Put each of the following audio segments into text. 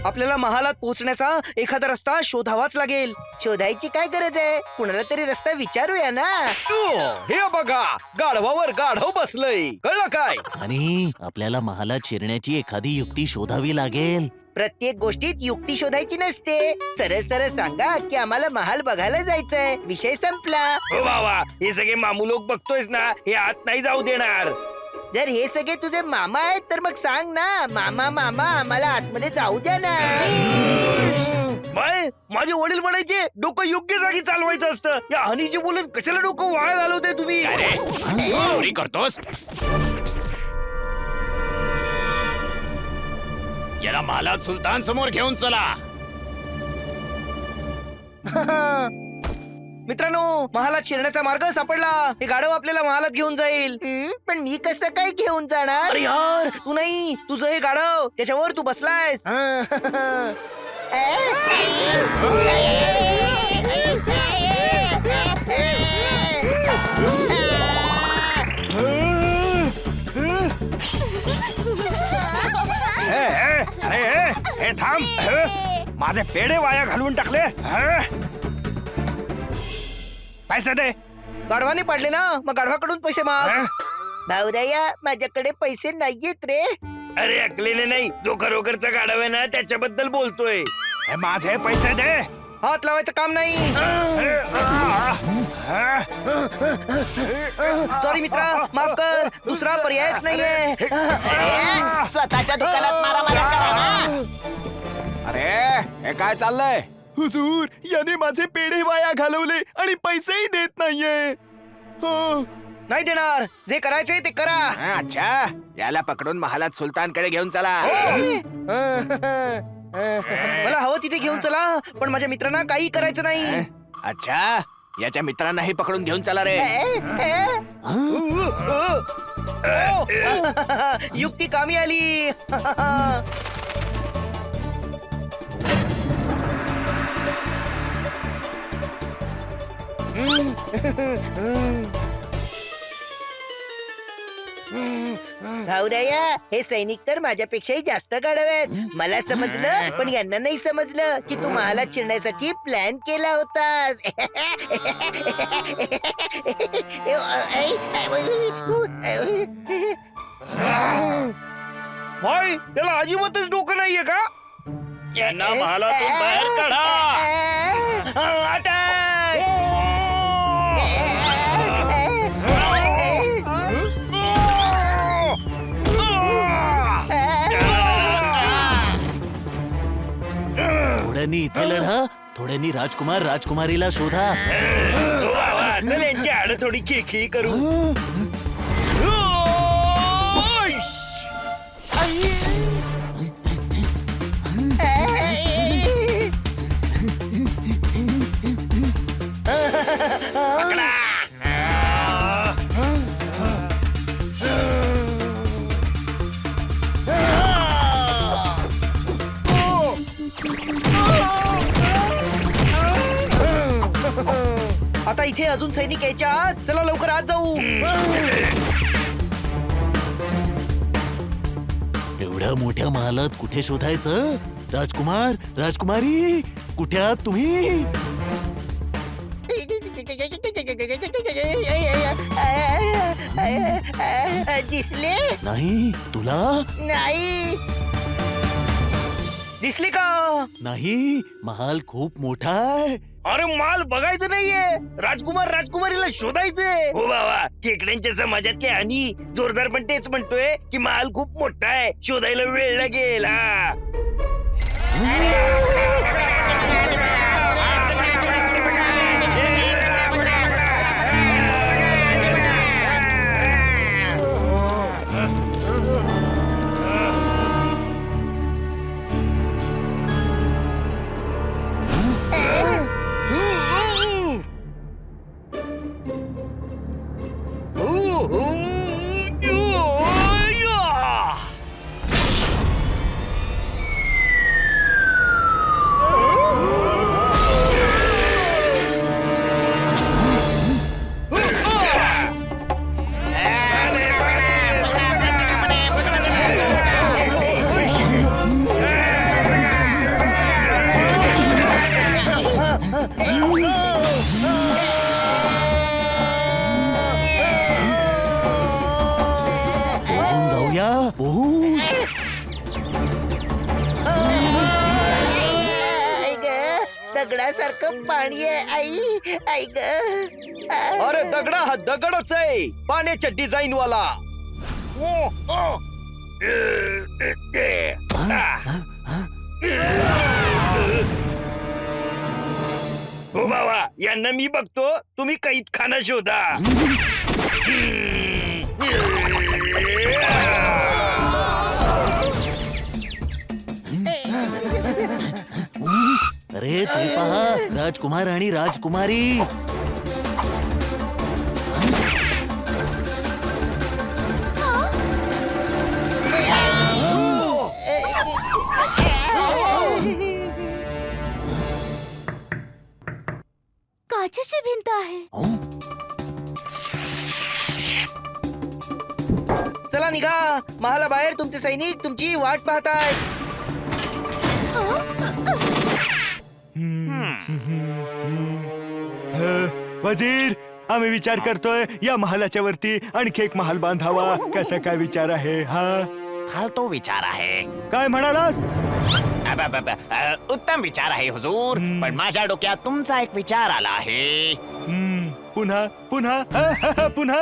आपल्याला महालात पोहोचण्याचा एखादा रस्ता शोधावाच लागेल. शोधायची काय गरज आहे? कुणाला तरी रस्ता विचारूया ना. हे बघा, गाढवावर गाढव बसलंय, कळलं काय? आणि आपल्याला महालात शिरण्याची एखादी युक्ती शोधावी लागेल. प्रत्येक गोष्टीत युक्ती शोधायची नसते. सरळ सरळ सांगा की आम्हाला महाल बघायला जायचंय, विषय संपला. हो बाबा, हे सगळे मामू लोक बघतोयस ना, हे आत नाही जाऊ देणार. जर हे सगळे तुझे मामा आहेत तर मग सांग ना, मामा मामा आम्हाला आतमध्ये जाऊ द्या ना. बाय, माझे वडील म्हणायचे डोकं योग्य जागी चालवायचं असतं. या हनीची बोलून कशाला डोकं वाया घालवते तुम्ही? चोरी करतोस? याला महालात सुलतान समोर घेऊन चला. मित्रांनो, महालात शिरण्याचा मार्ग सापडला. हे गाढव आपल्याला महालात घेऊन जाईल. पण मी कसं काय घेऊन जाणार? अरे यार, तू नाही, तुझं हे गाढव त्याच्यावर तू बसलायस. हे थांब. माझे पेढे वाया घालवून टाकले. पैसे दे. गाढवाने पाडले ना, मग गाढवाकडून पैसे माग. भाऊराया, माझ्याकडे पैसे नाहीयेत रे. अरे अकलेने नाही, जो खरोखरचा गाढव आहे ना त्याच्याबद्दल बोलतोय. हे माझे पैसे दे. हात लावायचं काम नाही. सॉरी मित्रा, माफ कर, दुसरा पर्यायच नाहीये. स्वतःच्या दुकानात मारामारी करा ना. अरे हे काय चाललंय? हुजूर, याने माझे पेढे वाया घालवले आणि पैसेही देत नाहीये. नाही देणार. जे करायचंय ते करा. अच्छा, याला पकडून महालात सुलतानकडे घेऊन चला. मला हवं तिथे घेऊन चला, पण माझ्या मित्रांना काही करायचं नाही. अच्छा, याच्या मित्रांनाही पकडून घेऊन चला रे. युक्ती कामी आली. भाऊराया, हे सैनिक तर माझ्यापेक्षाही जास्त गाढव आहेत. मला समजलं, पण यांना नाही समजलं की तू महालात शिरण्यासाठी प्लॅन केला होतास. भाई, त्याला अजिबातच डोकं नाहीये का? यांना महालातून बाहेर काढा. थोड्यांनी इथे लढा, थोड्यांनी राजकुमार राजकुमारीला शोधा. चल यांची आड थोडी खिळखिळी करू. आता इथे अजून सैनिक यायच्या आत. चला लवकर आत जाऊ. एवढ्या मोठ्या महालात कुठे शोधायचं? राजकुमार राजकुमारी, कुठे आहात तुम्ही? दिसले नाही तुला? नाही. दिसली का? नाही, महाल खूप मोठा आहे. अरे माल बघायचं नाहीये, राजकुमार राजकुमारीला शोधायचंय. हो बाबा, खेकड्यांच्या समाजातले आणि जोरदार पण तेच म्हणतोय की माल खूप मोठा आहे, शोधायला वेळ लागेल. आई ग, दगडासारखं पाणी आहे आई. आई ग. अरे दगडा हा दगडच आहे, पाण्याच्या डिझाईन वाला. हो बाबा, यांना मी बघतो, तुम्ही कैद खाना शोधा. अरे ते पहा, राजकुमार आणि राजकुमारी. काचेची भिंत आहे. चला निघा, महालाबाहेर तुमचे सैनिक तुमची वाट पाहतायत. वजीर, आम्ही विचार करतोय या महालाच्या वरती आणखी एक महाल बांधावा. कसा काय विचार आहे? हा, फालतू विचार आहे. काय म्हणालास? उत्तम विचार आहे हुजूर, पण माझ्या डोक्यात तुमचा एक विचार आला आहे. पुन्हा पुन्हा पुन्हा.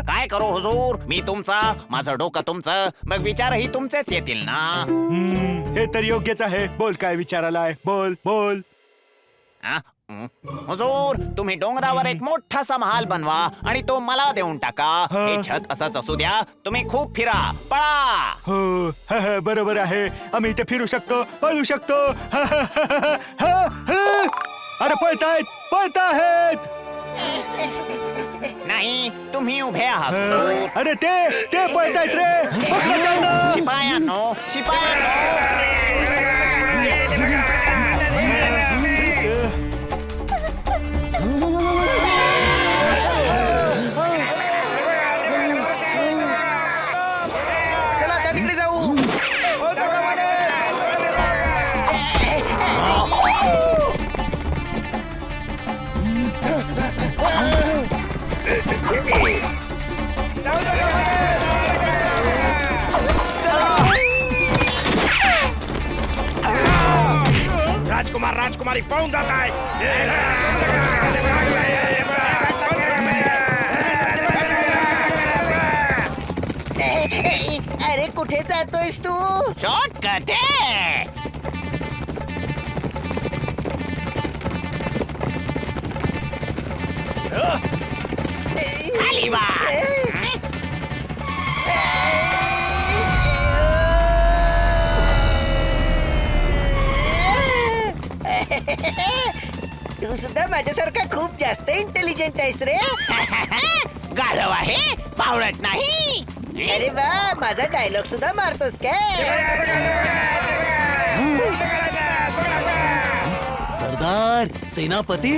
काय करू हुजूर, मी तुमचा, माझं डोकं तुमचं, मग विचारही तुमचेच येतील ना. हे तर योग्यच आहे. बोल, काय विचार आलाय? बोल बोल. आ? हुजूर, तुम्ही डोंगरावर एक मोठासा महाल बनवा आणि तो मला देऊन टाका. हे छत असंच असू द्या. तुम्ही खूप फिरा, पळा. हो, बरोबर आहे. आम्ही इथे फिरू शकतो, पळू शकतो. अरे पळतायत. नाही, तुम्ही उभे आहात हुजूर. अरे ते पळतायत रे. पकडा त्यांना. शिपायांनो, चला त्या तिकडे जाऊ. राजकुमार राजकुमारी पळून जात आहेत. अरे कुठे जातोयस तू? शॉर्टकट आहे. खाली वा. तू सुद्धा माझ्यासारखा खूप जास्त इंटेलिजंट आहेस रे. गाढव आहे, पावडत नाही. अरे वा, माझा डायलॉग सुद्धा मारतोस काय? सरदार, सेनापती.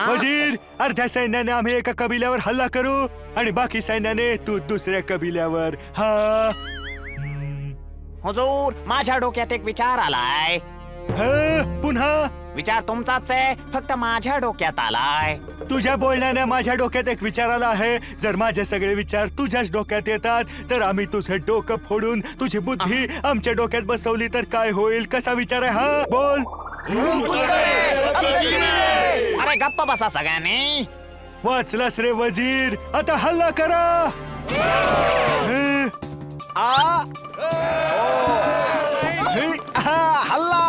वजीर, अर्ध्या सैन्याने आम्ही एका कबिल्यावर हल्ला करू आणि बाकी सैन्याने तू दुसऱ्या कबिल्यावर. हा, हुजूर, माझ्या डोक्यात एक विचार आलाय. पुन्हा. विचार तुमचाच आहे, फक्त माझ्या डोक्यात आलाय. तुझ्या बोलण्याने माझ्या डोक्यात एक विचार आला आहे. जर माझे सगळे विचार तुझ्याच डोक्यात येतात तर आम्ही तुझं डोकं फोडून तुझी बुद्धी आमच्या डोक्यात बसवली तर काय होईल? कसा विचार आहे हा? बोल. अरे गप्प बसा सगळ्यांनी. वाचलास रे वजीर, आता हल्ला करा. हल्ला.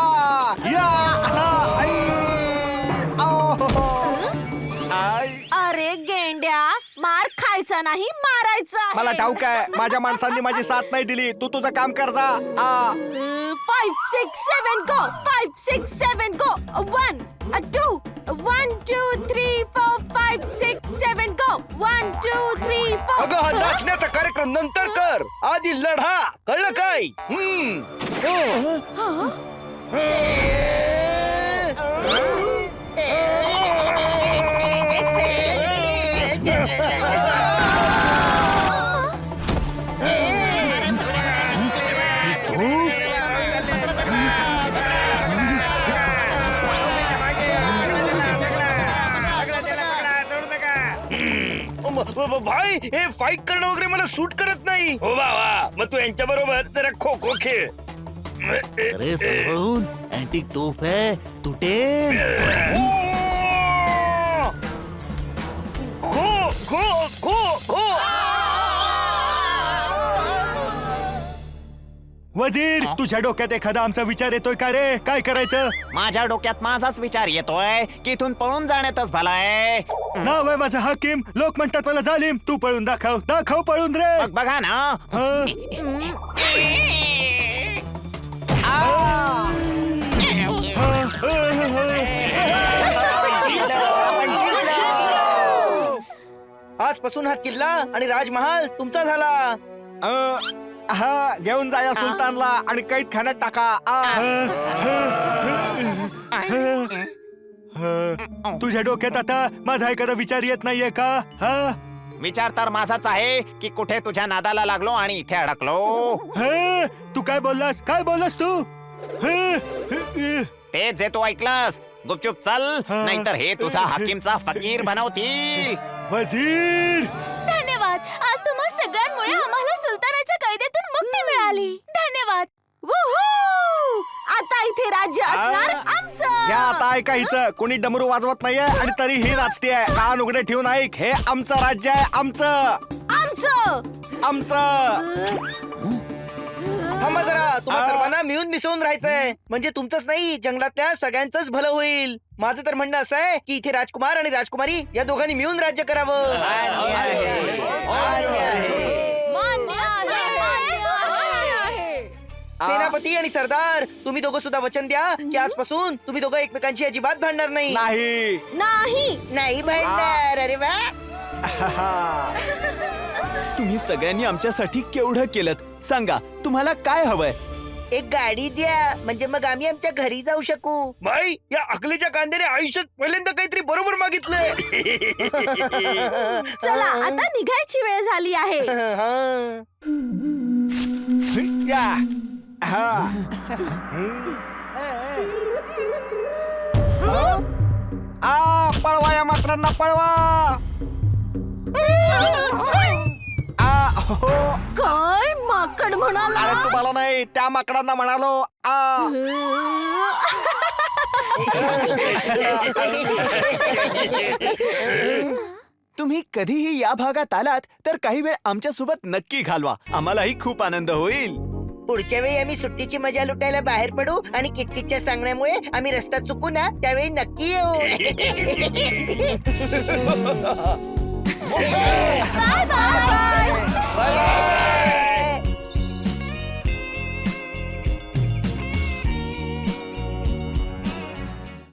अरे गेंड्या, मार खायचा नाही, मारायचा आहे. मला ठाऊक आहे, माझ्या माणसांनी माझी साथ नाही दिली. तू तुझं काम कर जा. पाय 5, 6, 7, go! 5, 6, 7, go! 1, 2, 1, 2, 3, 4, 5, 6, 7, go! 1, 2, 3, 4. अगं हा नाचण्याचा कार्यक्रम नंतर कर, आधी लढा, कळलं काय? भाई हे फाईट करणं वगैरे मला सूट करत नाही. हो बाबा, मग तू यांच्या बरोबर जरा खो खो खेळ. अरे सांभाळून, अँटिक तोफ आहे, तुटेल. खो खो खो खो. वजीर, तुझ्या डोक्यात एखादा आमचा विचार येतोय का रे? काय करायचं? माझ्या डोक्यात माझाच विचार येतोय की इथून पळून जाण्यातच भला आहे. नाव आहे माझं हाकीम. लोक म्हणतात मला जालिम. तू पळून दाखव, दाखव पळून रे. मग बघा ना. हं? आजपासून हा किल्ला आणि राजमहाल तुमचा झाला. हा घेऊन जा या सुलतानला आणि कैद खाण्यात टाका. तुझ्या डोक्यात आता माझा एखादा विचार येत नाहीये का? हा? विचार तर माझाच आहे की कुठे तुझ्या नादाला लागलो आणि इथे अडकलो. हं? तू काय बोललास? काय बोललास तू? हं? ते जे तू ऐकलंस, गुपचूप चल, नाहीतर हे तुझा हाकीमचा फकीर बनवतील. वजीर, धन्यवाद. आज तुम्हा सगळ्यांमुळे आम्हाला सुलतानाच्या कैदेतून मुक्ती मिळाली. धन्यवाद. वूहू! आता इथे राज्य असणार आमचं. घ्या आता ऐका हिचं. कोणी डमरू वाजवत नाहीये आणि तरी ही नाचतेय. कान उघडे ठेवून ऐक. हे आमचं राज्य आहे. आमचं आमचं आमचं. थांबा जरा, तुम्हा सर्वांना मिळून मिसळून राहायचंय. म्हणजे तुमचंच नाही, जंगलातल्या सगळ्यांचंच भलं होईल. माझं तर म्हणणं असं आहे की इथे राजकुमार आणि राजकुमारी या दोघांनी मिळून राज्य करावं. मान्य आहे. सेनापती आणि सरदार, तुम्ही दोघं सुद्धा वचन द्या की आजपासून तुम्ही दोघं एकमेकांची अजिबात भांडणार नाही. नाही. नाही. नाही भांडणार. अरे वा. तुम्ही सगळ्यांनी आमच्यासाठी केवढं केलं. सांगा तुम्हाला काय हवंय. एक गाडी द्या, म्हणजे मग आम्ही आमच्या घरी जाऊ शकू. भाई, या अकलीच्या कांद्याने आयुष्यात पहिल्यांदा काहीतरी बरोबर मागितलंय. चला आता निघायची वेळ झाली आहे. हं. या. हा. पळवा या माकडांना, पळवा. हो. काय माकड म्हणाला? अरे तुम्हाला नाही, त्या माकडांना म्हणालो. तुम्ही कधीही या भागात आलात तर काही वेळ आमच्या सोबत नक्की घालवा. आम्हालाही खूप आनंद होईल. पुढच्या वेळी आम्ही सुट्टीची मजा लुटायला बाहेर पडू आणि किटकिटच्या सांगण्यामुळे आम्ही रस्ता चुकू ना, त्यावेळी नक्की येऊ. Bye bye. Bye bye.